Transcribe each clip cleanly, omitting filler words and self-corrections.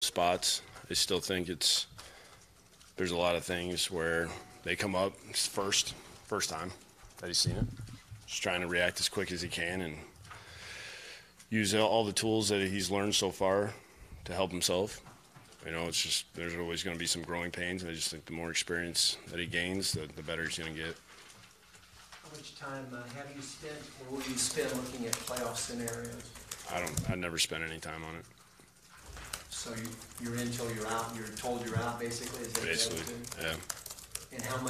spots. I still think there's a lot of things where they come up first time that he's seen it. Just trying to react as quick as he can and use all the tools that he's learned so far to help himself. It's just there's always going to be some growing pains, and I just think the more experience that he gains, the better he's going to get. How much time have you spent, or will you spend looking at playoff scenarios? I never spent any time on it. So you're in until you're out, and you're told you're out, basically? Is that basically, yeah. And how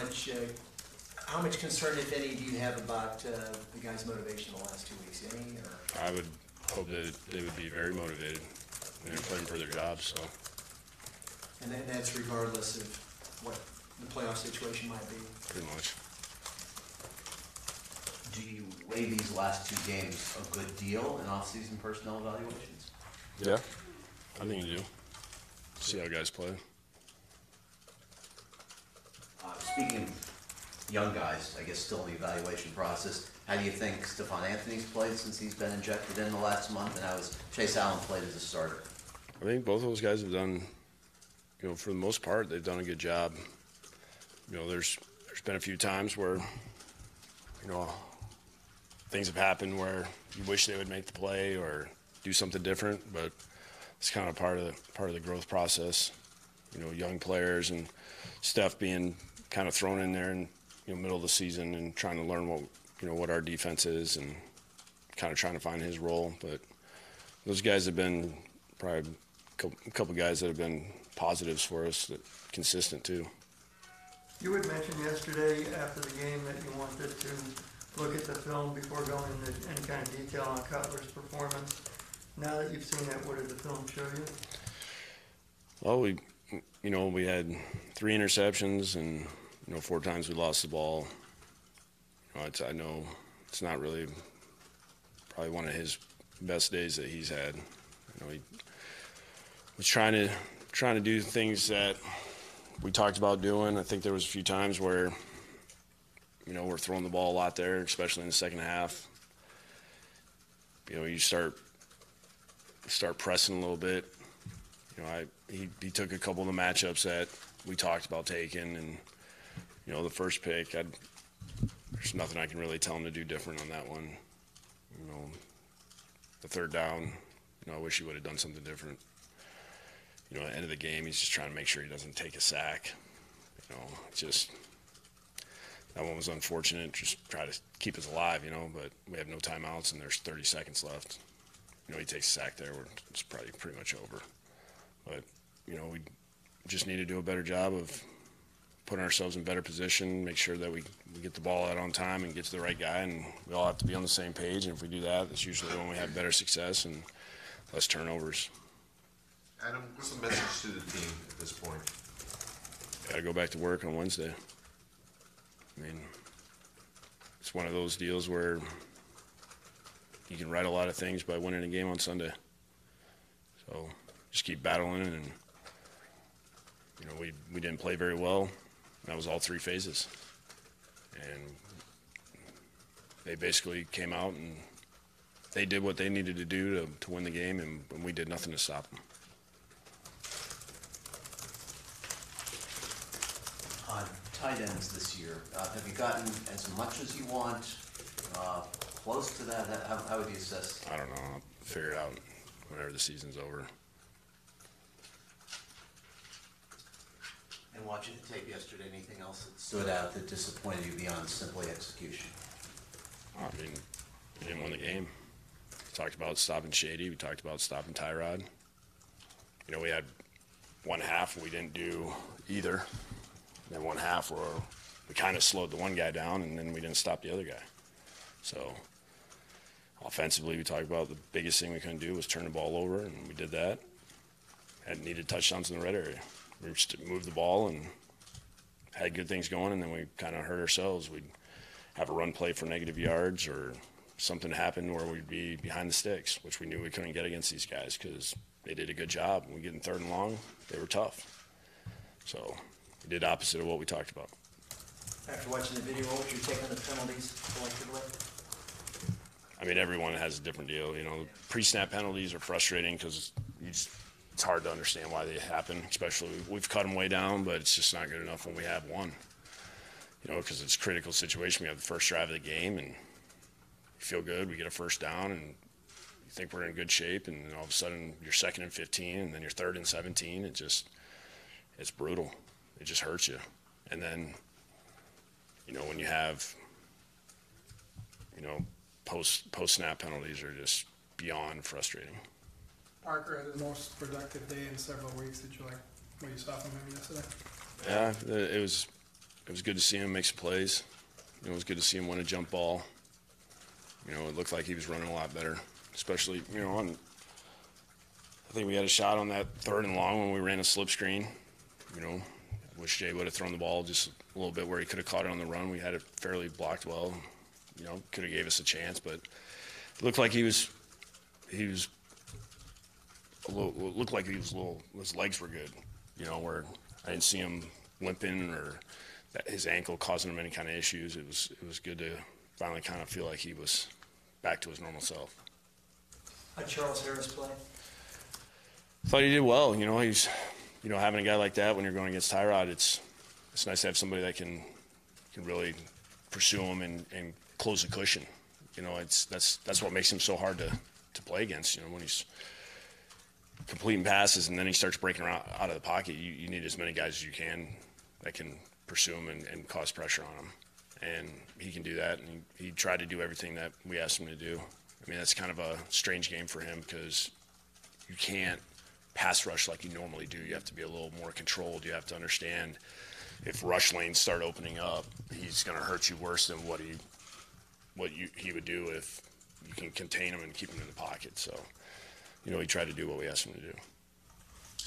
much concern, if any, do you have about the guys' motivation the last 2 weeks? Any? Or? I would hope that they would be very motivated. They're playing for their jobs, so. And that's regardless of what the playoff situation might be? Pretty much. Do you weigh these last 2 games a good deal in off-season personnel evaluations? Yeah, I think you do. See how guys play. Speaking of young guys, I guess still in the evaluation process, how do you think Stephon Anthony's played since he's been injected in the last month, and how has Chase Allen played as a starter? I think both of those guys have done, for the most part, they've done a good job. There's been a few times where, things have happened where you wish they would make the play or do something different, but it's kind of part of the growth process. Young players and Steph being kind of thrown in there in middle of the season and trying to learn what our defense is and kind of trying to find his role. But those guys have been probably a couple guys that have been positives for us, that consistent too. You had mentioned yesterday after the game that you wanted to look at the film before going into any kind of detail on Cutler's performance. Now that you've seen it, what did the film show you? Well, we had 3 interceptions and 4 times we lost the ball. I know it's not really probably one of his best days that he's had. He was trying to do things that we talked about doing. I think there was a few times where we're throwing the ball a lot there, especially in the second half. You start pressing a little bit. He took a couple of the matchups that we talked about taking, and the first pick, there's nothing I can really tell him to do different on that one. The third down, I wish he would have done something different. At the end of the game, he's just trying to make sure he doesn't take a sack. That one was unfortunate. Just try to keep us alive, but we have no timeouts and there's 30 seconds left. He takes a sack there, it's probably pretty much over. But, we just need to do a better job of putting ourselves in better position, make sure that we get the ball out on time and get to the right guy, and we all have to be on the same page. And if we do that, that's usually when we have better success and less turnovers. Adam, what's the message to the team at this point? Got to go back to work on Wednesday. It's one of those deals where you can write a lot of things by winning a game on Sunday. So just keep battling, and we didn't play very well. That was all 3 phases, and they basically came out and they did what they needed to do to win the game, and we did nothing to stop them. On tight ends this year, have you gotten as much as you want? Close to that? How would you assess? I don't know. I'll figure it out whenever the season's over. And watching the tape yesterday, anything else that stood out that disappointed you beyond simply execution? We didn't win the game. We talked about stopping Shady. We talked about stopping Tyrod. We had one half where we didn't do either. Then one half where we kind of slowed the one guy down, and then we didn't stop the other guy. So offensively, we talked about the biggest thing we couldn't do was turn the ball over, and we did that. Had needed touchdowns in the red area. We just moved the ball and had good things going, and then we kind of hurt ourselves. We'd have a run play for negative yards, or something happened where we'd be behind the sticks, which we knew we couldn't get against these guys because they did a good job. When we get in 3rd and long, they were tough. So we did opposite of what we talked about. After watching the video, what was your take on the penalties collectively? Everyone has a different deal. Pre-snap penalties are frustrating because it's hard to understand why they happen, especially we've cut them way down, but it's just not good enough when we have one. You know, because it's a critical situation. We have the first drive of the game, and you feel good. We get a first down, and you think we're in good shape, and then all of a sudden you're 2nd and 15, and then you're 3rd and 17. It's brutal. It just hurts you. And then, you know, when you have, you know, post-snap penalties are just beyond frustrating. Parker had his most productive day in several weeks. Did you like what you saw from him yesterday? Yeah, it was good to see him make some plays. You know, it was good to see him win a jump ball. You know, it looked like he was running a lot better, especially, you know, I think we had a shot on that 3rd and long when we ran a slip screen. You know, I wish Jay would have thrown the ball just a little bit where he could have caught it on the run. We had it fairly blocked well. You know, could have gave us a chance, but it looked like his legs were good. You know, where I didn't see him limping or his ankle causing him any kind of issues. It was good to finally kind of feel like he was back to his normal self. How'd Charles Harris play? Thought he did well. You know, he's, you know, having a guy like that when you're going against Tyrod, it's nice to have somebody that can really pursue him and close the cushion. You know, that's what makes him so hard to play against. You know, when he's completing passes and then he starts breaking around out of the pocket, you need as many guys as you can that can pursue him and cause pressure on him. And he can do that, and he tried to do everything that we asked him to do. I mean, that's kind of a strange game for him because you can't pass rush like you normally do. You have to be a little more controlled. You have to understand if rush lanes start opening up, he's going to hurt you worse than what he would do if you can contain him and keep him in the pocket. So, you know, he tried to do what we asked him to do.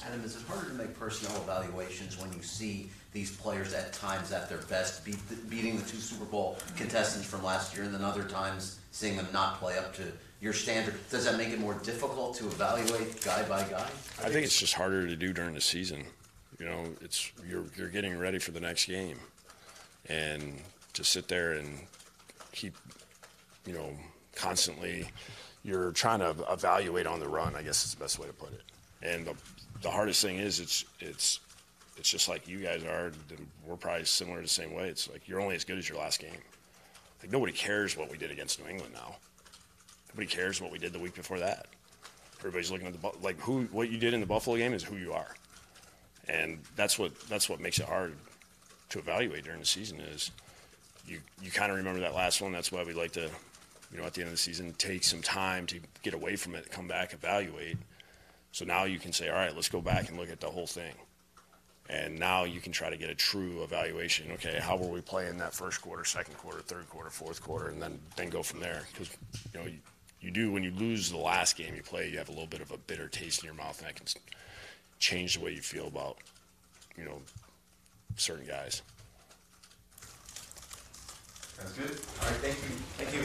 Adam, is it harder to make personnel evaluations when you see these players at times at their best, beating the 2 Super Bowl contestants from last year, and then other times seeing them not play up to your standard? Does that make it more difficult to evaluate guy by guy? I think it's just harder to do during the season. You know, you're getting ready for the next game, and to sit there and keep, you know, constantly, you're trying to evaluate on the run, I guess is the best way to put it. And the hardest thing is it's just like you guys are. We're probably similar the same way. It's like you're only as good as your last game. Like nobody cares what we did against New England now. Nobody cares what we did the week before that. Everybody's looking at what you did in the Buffalo game is who you are, and that's what makes it hard to evaluate during the season. Is you kind of remember that last one. That's why we like to, you know, at the end of the season, take some time to get away from it, come back, evaluate. So now you can say, all right, let's go back and look at the whole thing. And now you can try to get a true evaluation. Okay, how were we playing that first quarter, second quarter, third quarter, fourth quarter, and then go from there. Because, you know, you do, when you lose the last game you play, you have a little bit of a bitter taste in your mouth, and that can change the way you feel about, you know, certain guys. That's good. All right, thank you. Thank you.